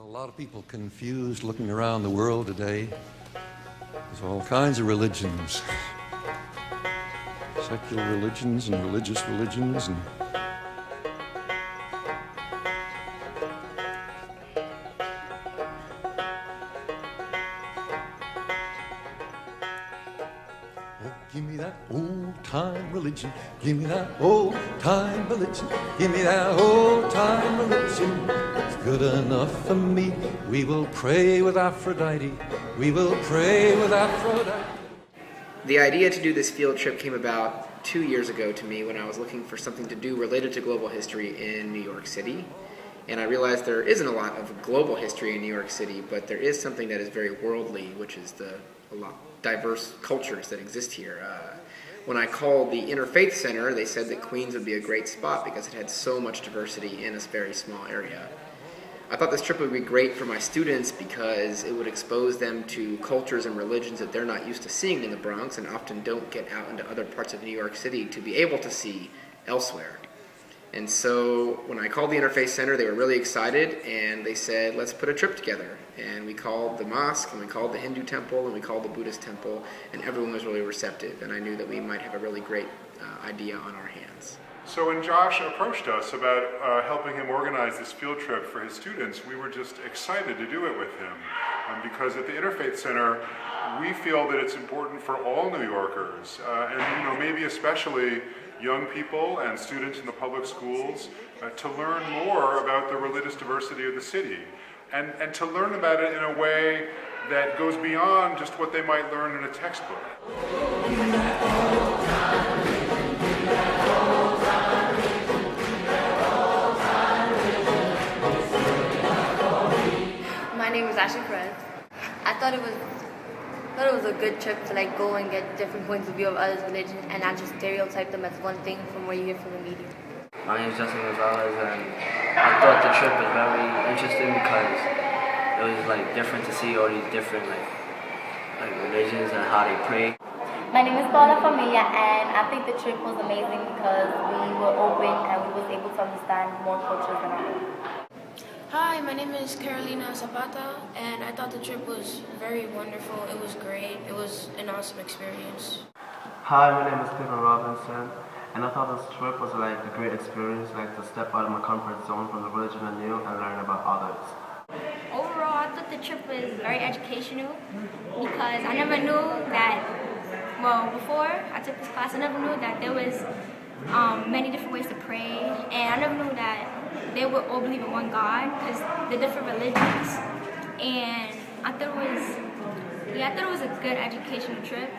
lot of people confused looking around the world today. There's all kinds of religions. Secular religions and religious religions and give me that old-time religion. Give me that old-time religion. Give me that old-time religion. It's good enough for me. We will pray with Aphrodite. We will pray with Aphrodite. The idea to do this field trip came about 2 years ago to me when I was looking for something to do related to global history in New York City. And I realized there isn't a lot of global history in New York City, but there is something that is very worldly, which is a lot diverse cultures that exist here. When I called the Interfaith Center, they said that Queens would be a great spot because it had so much diversity in a very small area. I thought this trip would be great for my students because it would expose them to cultures and religions that they're not used to seeing in the Bronx and often don't get out into other parts of New York City to be able to see elsewhere. And so when I called the Interfaith Center, they were really excited and they said, let's put a trip together. And we called the mosque, and we called the Hindu temple, and we called the Buddhist temple, and everyone was really receptive. And I knew that we might have a really great idea on our hands. So when Josh approached us about helping him organize this field trip for his students, we were just excited to do it with him. Because at the Interfaith Center, we feel that it's important for all New Yorkers, and maybe especially young people and students in the public schools, to learn more about the religious diversity of the city, and to learn about it in a way that goes beyond just what they might learn in a textbook. My name is Ashley Perez. I thought it was a good trip to go and get different points of view of others' religions and not just stereotype them as one thing from what you hear from the media. My name is Justin Gonzalez, and I thought the trip was very interesting because it was different to see all these different religions and how they pray. My name is Paula Familia, and I think the trip was amazing because we were open and we was able to understand more cultures than our own. Hi, my name is Carolina Zapata, and I thought the trip was very wonderful. It was great. It was an awesome experience. Hi, my name is Stephen Robinson, and I thought this trip was a great experience, to step out of my comfort zone from the religion I knew and learn about others. Overall, I thought the trip was very educational because I never knew that, before I took this class, I never knew that there was many different ways to pray, and I never knew that they would all believe in one God because they're different religions. And I thought it was a good educational trip.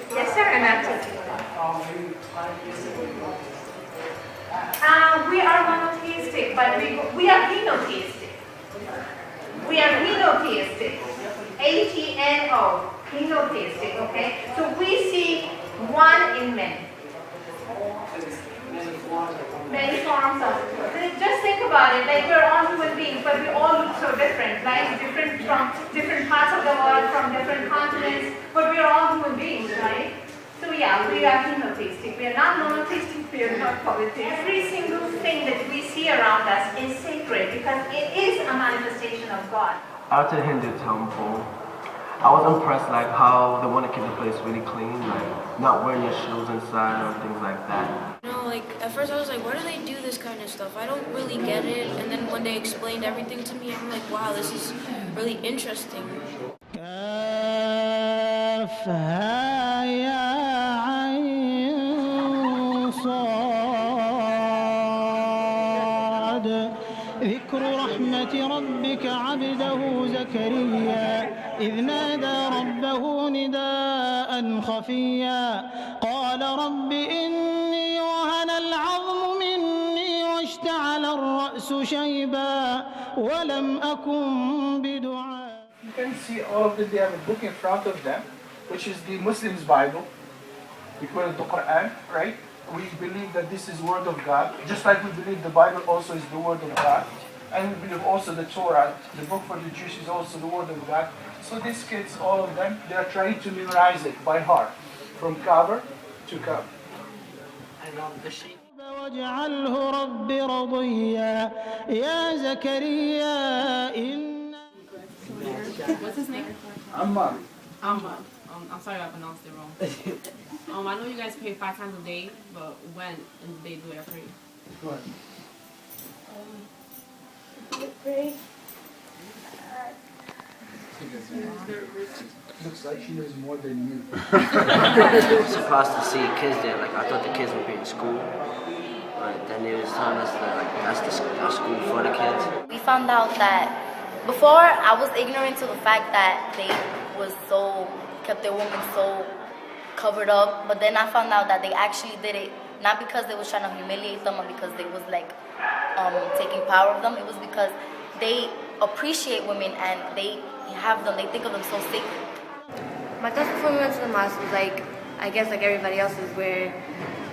Yes, sir, and that's it. We are monotheistic, but we are henotheistic. We are henotheistic. H-E-N-O, henotheistic, okay? So we see one in many. Many forms of it. Just think about it, we're all human beings, but we all look so different, right? Different from different parts of the world, from different continents, but we're all human beings, right? So yeah, we are henotheistic. We are not monotheistic, we are not polytheistic. Every single thing that we see around us is sacred because it is a manifestation of God. Out to the Hindu temple, I was impressed how they want to keep the place really clean, not wearing your shoes inside or things like that. At first I was why do they do this kind of stuff? I don't really get it. And then when they explained everything to me, I'm wow, this is really interesting. ذكر رحمة ربك عبده زكريا إذ نادى ربه نداء خفيا قال رب إني وهن العظم مني واشتعل الرأس شيبا ولم أكن بدعاء. You can see all of them, they have a book in front of them, which is the Muslims' Bible. We call it the Quran, right? We believe that this is Word of God, just like we believe the Bible also is the Word of God. And we believe also the Torah, the book for the Jews, is also the Word of God. So these kids, all of them, they are trying to memorize it by heart, from cover to cover. واجعله رب رضيا يا زكريا إن. What's his name? Ammar. Ahmad. I'm sorry I pronounced it wrong. I know you guys pray 5 times a day, but when in the day do I pray? Go ahead. Pray. Looks like she knows more than you. Surprised to see kids there. Like I thought the kids would be in school, but then they was telling us that like that's the school for the kids. We found out that before I was ignorant to the fact that they was kept their women so covered up, but then I found out that they actually did it not because they was trying to humiliate them or because they was like taking power of them. It was because they appreciate women and they think of them so sacred. My thoughts before we went to the mosque was like, I guess like everybody else's, where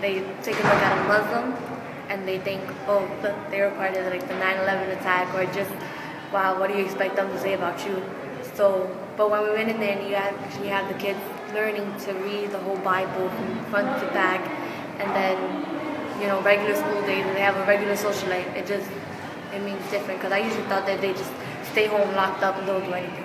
they take a look at a Muslim and they think, oh, they were part of like the 9/11 attack, or just, wow, what do you expect them to say about you? So, but when we went in there and you actually have the kids learning to read the whole Bible from front to back, and then, you know, regular school days, and they have a regular social life, it means different, because I usually thought that they just stay home locked up and don't do anything.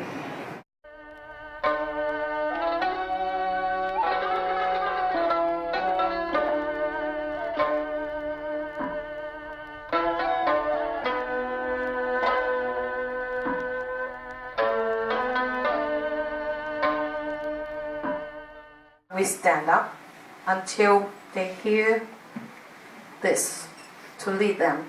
We stand up until they hear this to lead them.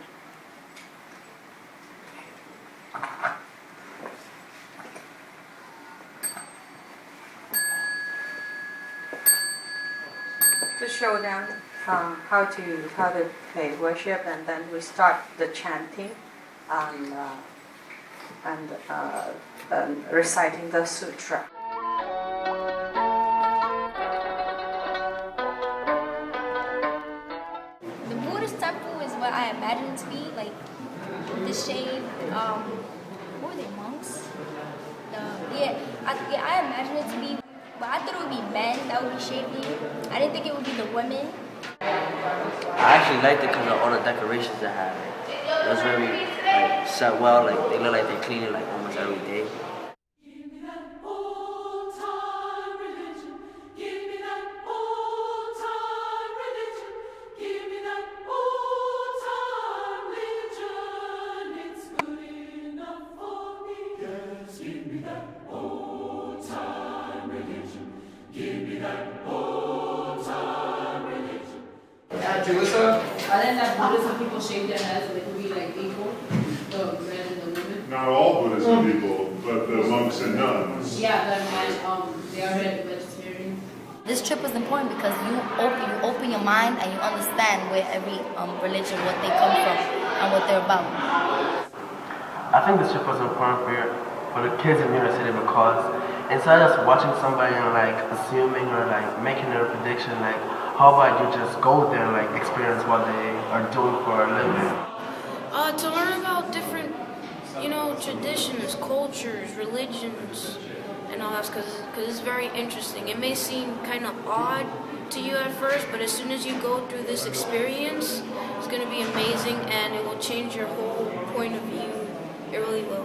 To show them how to play worship, and then we start the chanting and reciting the sutra. The Buddhist temple is what I imagine it to be, like the shade. What were they, monks? I imagine it to be. But I thought it would be men that would be shaping. I didn't think it would be the women. I actually liked it because of all the decorations they had. It was very like set well. Like they look like they clean it like almost every day. Julissa? I think that Buddhism people shave their heads so they could be like equal, the men and the women. Not all Buddhism people, but the monks and nuns. Yeah, they are vegetarian. This trip was important because you open your mind and you understand where every religion, what they come from and what they're about. I think this trip was important for the kids in New York City because instead of watching somebody and like assuming or like making a prediction, like how about you just go there and like experience what they are doing for a living? To learn about different, traditions, cultures, religions, and all that, because it's very interesting. It may seem kind of odd to you at first, but as soon as you go through this experience, it's going to be amazing, and it will change your whole point of view. It really will.